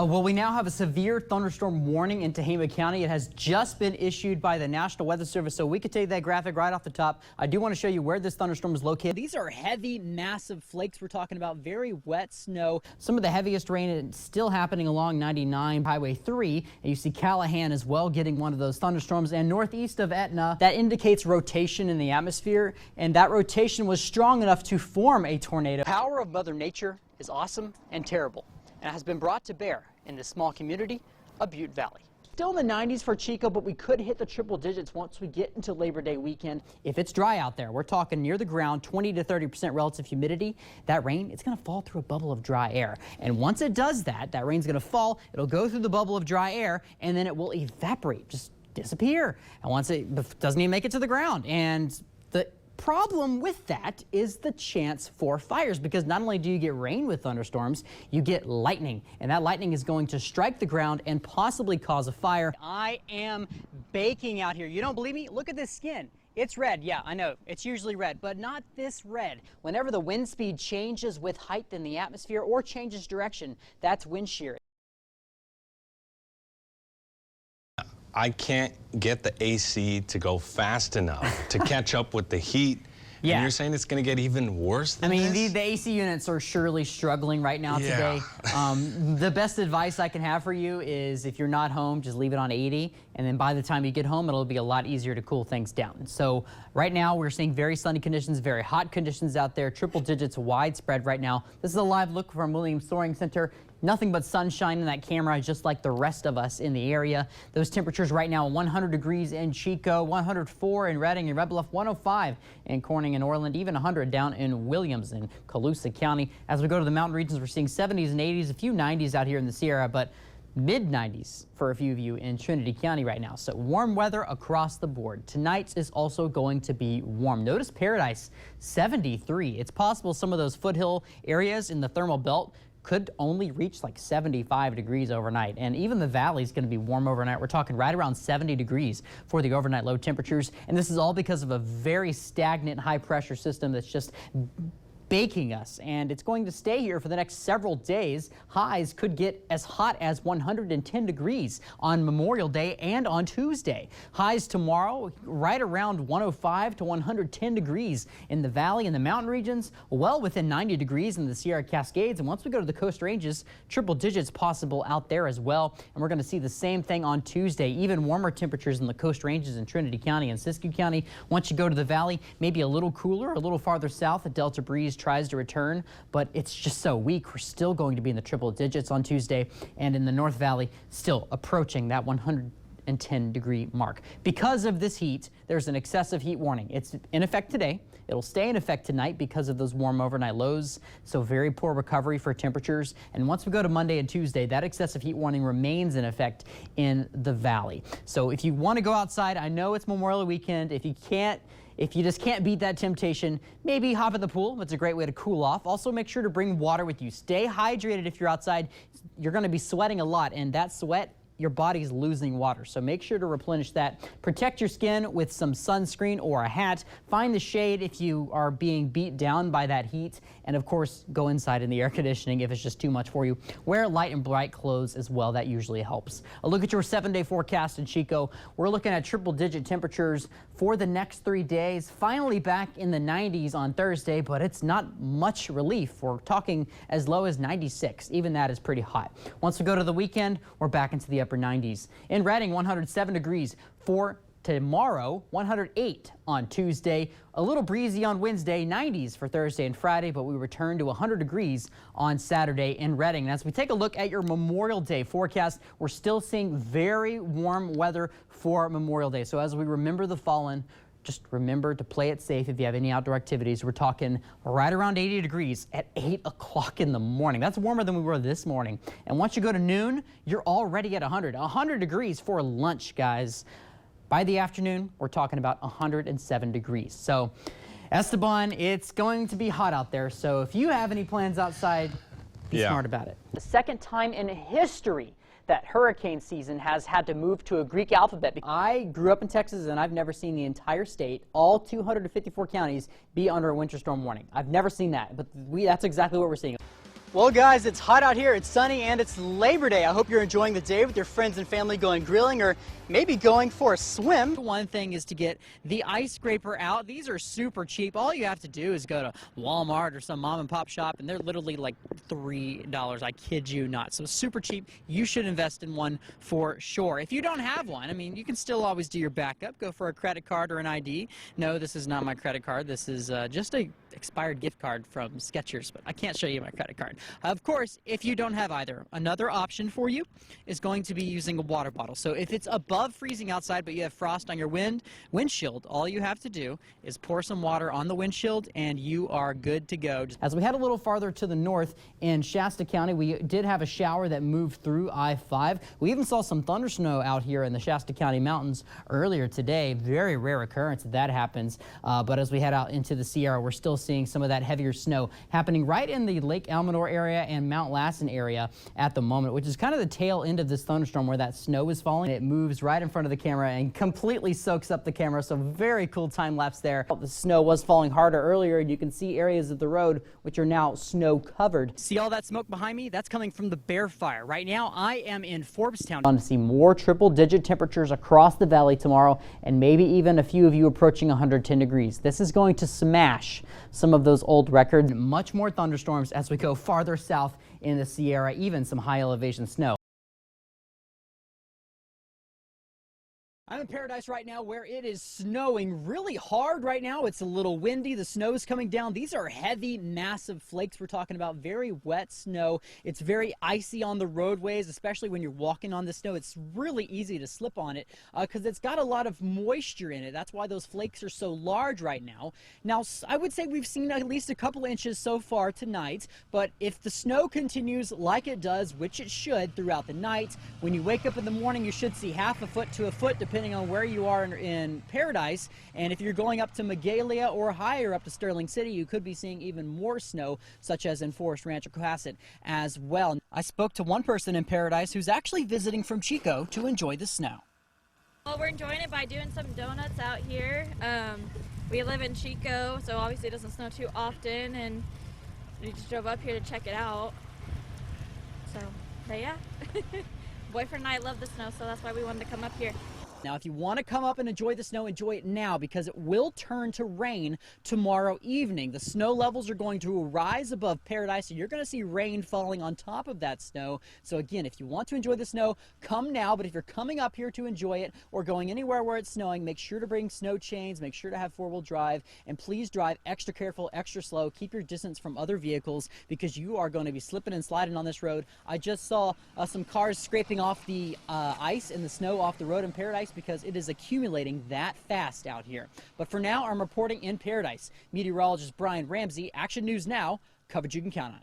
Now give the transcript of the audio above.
Well, we now have a severe thunderstorm warning in Tehama County. It has just been issued by the National Weather Service, so we could take that graphic right off the top. I do want to show you where this thunderstorm is located. These are heavy, massive flakes. We're talking about very wet snow. Some of the heaviest rain is still happening along 99 Highway 3, and you see Callahan as well getting one of those thunderstorms, and northeast of Etna. That indicates rotation in the atmosphere, and that rotation was strong enough to form a tornado. The power of Mother Nature is awesome and terrible, and has been brought to bear in this small community of Butte Valley. Still in the 90s for Chico, but we could hit the triple digits once we get into Labor Day weekend. If it's dry out there, we're talking near the ground, 20 to 30% relative humidity, that rain, it's going to fall through a bubble of dry air. And once it does that, that rain's going to fall, it'll go through the bubble of dry air, and then it will evaporate, just disappear. And once it doesn't even make it to the ground. And the problem with that is the chance for fires, because not only do you get rain with thunderstorms, you get lightning, and that lightning is going to strike the ground and possibly cause a fire. I am baking out here. You don't believe me? Look at this skin. It's red. Yeah, I know. It's usually red, but not this red. Whenever the wind speed changes with height in the atmosphere or changes direction, that's wind shear. I can't get the AC to go fast enough to catch up with the heat. Yeah. And you're saying it's going to get even worse than I mean, this? the AC units are surely struggling right now today. The best advice I can have for you is if you're not home, just leave it on 80. And then by the time you get home, it'll be a lot easier to cool things down. So right now we're seeing very sunny conditions, very hot conditions out there, triple digits widespread right now. This is a live look from Williams Soaring Center. Nothing but sunshine in that camera, just like the rest of us in the area. Those temperatures right now, 100 degrees in Chico, 104 in Redding and Red Bluff, 105 in Corning and Orland, even 100 down in Williams and Colusa County. As we go to the mountain regions, we're seeing 70s and 80s, a few 90s out here in the Sierra, but mid-90s for a few of you in Trinity County right now. So warm weather across the board. Tonight is also going to be warm. Notice Paradise, 73. It's possible some of those foothill areas in the thermal belt could only reach like 75 degrees overnight. And even the valley is going to be warm overnight. We're talking right around 70 degrees for the overnight low temperatures. And this is all because of a very stagnant high pressure system that's just baking us, and it's going to stay here for the next several days. Highs could get as hot as 110 degrees on Memorial Day and on Tuesday. Highs tomorrow right around 105 to 110 degrees in the valley and the mountain regions, well within 90 degrees in the Sierra Cascades. And once we go to the Coast Ranges, triple digits possible out there as well. And we're going to see the same thing on Tuesday, even warmer temperatures in the Coast Ranges in Trinity County and Siskiyou County. Once you go to the valley, maybe a little cooler, a little farther south, the Delta breeze tries to return, but it's just so weak. We're still going to be in the triple digits on Tuesday, and in the North Valley still approaching that 110 degree mark. Because of this heat, there's an excessive heat warning. It's in effect today. It'll stay in effect tonight because of those warm overnight lows, so very poor recovery for temperatures. And once we go to Monday and Tuesday, that excessive heat warning remains in effect in the valley. So if you want to go outside, I know it's Memorial Weekend. If you just can't beat that temptation, maybe hop in the pool. It's a great way to cool off. Also, make sure to bring water with you. Stay hydrated if you're outside. You're going to be sweating a lot, and that sweat, your body's losing water, so make sure to replenish that. Protect your skin with some sunscreen or a hat. Find the shade if you are being beat down by that heat, and of course go inside in the air conditioning if it's just too much for you. Wear light and bright clothes as well. That usually helps. A look at your 7-day forecast in Chico. We're looking at triple digit temperatures for the next 3 days. Finally back in the 90s on Thursday, but it's not much relief. We're talking as low as 96. Even that is pretty hot. Once we go to the weekend, we're back into the upper 90s. In Redding, 107 degrees for tomorrow, 108 on Tuesday, a little breezy on Wednesday, 90s for Thursday and Friday, but we return to 100 degrees on Saturday in Redding. And as we take a look at your Memorial Day forecast, we're still seeing very warm weather for Memorial Day. So as we remember the fallen, just remember to play it safe if you have any outdoor activities. We're talking right around 80 degrees at 8 o'clock in the morning. That's warmer than we were this morning. And once you go to noon, you're already at 100 degrees for lunch, guys. By the afternoon, we're talking about 107 degrees. So Esteban, it's going to be hot out there. So if you have any plans outside, be smart about it. The second time in history that hurricane season has had to move to a Greek alphabet. I grew up in Texas, and I've never seen the entire state, all 254 counties, be under a winter storm warning. I've never seen that, but that's exactly what we're seeing. Well guys, it's hot out here, it's sunny, and it's Labor Day. I hope you're enjoying the day with your friends and family going grilling or maybe going for a swim. One thing is to get the ice scraper out. These are super cheap. All you have to do is go to Walmart or some mom and pop shop, and they're literally like $3. I kid you not. So super cheap. You should invest in one for sure. If you don't have one, I mean, you can still always do your backup. Go for a credit card or an ID. No, this is not my credit card. This is just a expired gift card from Skechers, but I can't show you my credit card. Of course, if you don't have either, another option for you is going to be using a water bottle. So if it's above freezing outside but you have frost on your windshield, all you have to do is pour some water on the windshield and you are good to go. As we head a little farther to the north in Shasta County, we did have a shower that moved through I-5. We even saw some thunder snow out here in the Shasta County mountains earlier today. Very rare occurrence that happens, but as we head out into the Sierra, we're still seeing some of that heavier snow happening right in the Lake Almanor area and Mount Lassen area at the moment, which is kind of the tail end of this thunderstorm where that snow is falling. It moves right in front of the camera and completely soaks up the camera, so very cool time lapse there. The snow was falling harder earlier, and you can see areas of the road which are now snow covered. See all that smoke behind me? That's coming from the Bear Fire. Right now I am in Forbestown. On to see more triple-digit temperatures across the valley tomorrow, and maybe even a few of you approaching 110 degrees. This is going to smash some of those old records. Much more thunderstorms as we go farther south in the Sierra, even some high elevation snow. I'm in Paradise right now where it is snowing really hard right now. It's a little windy. The snow is coming down. These are heavy, massive flakes we're talking about. Very wet snow. It's very icy on the roadways, especially when you're walking on the snow. It's really easy to slip on it because it's got a lot of moisture in it. That's why those flakes are so large right now. Now, I would say we've seen at least a couple inches so far tonight, but if the snow continues like it does, which it should throughout the night, when you wake up in the morning, you should see half a foot to a foot, depending on where you are in Paradise. And if you're going up to Magalia or higher up to Sterling City, you could be seeing even more snow, such as in Forest Ranch or Cohasset as well. I spoke to one person in Paradise who's actually visiting from Chico to enjoy the snow. Well, we're enjoying it by doing some donuts out here. We live in Chico, so obviously it doesn't snow too often, and we just drove up here to check it out. So, but yeah. Boyfriend and I love the snow, so that's why we wanted to come up here. Now, if you want to come up and enjoy the snow, enjoy it now, because it will turn to rain tomorrow evening. The snow levels are going to rise above Paradise, and you're going to see rain falling on top of that snow. So again, if you want to enjoy the snow, come now. But if you're coming up here to enjoy it or going anywhere where it's snowing, make sure to bring snow chains, make sure to have four-wheel drive, and please drive extra careful, extra slow. Keep your distance from other vehicles because you are going to be slipping and sliding on this road. I just saw some cars scraping off the ice and the snow off the road in Paradise because it is accumulating that fast out here. But for now, I'm reporting in Paradise. Meteorologist Bryan Ramsey, Action News Now, coverage you can count on.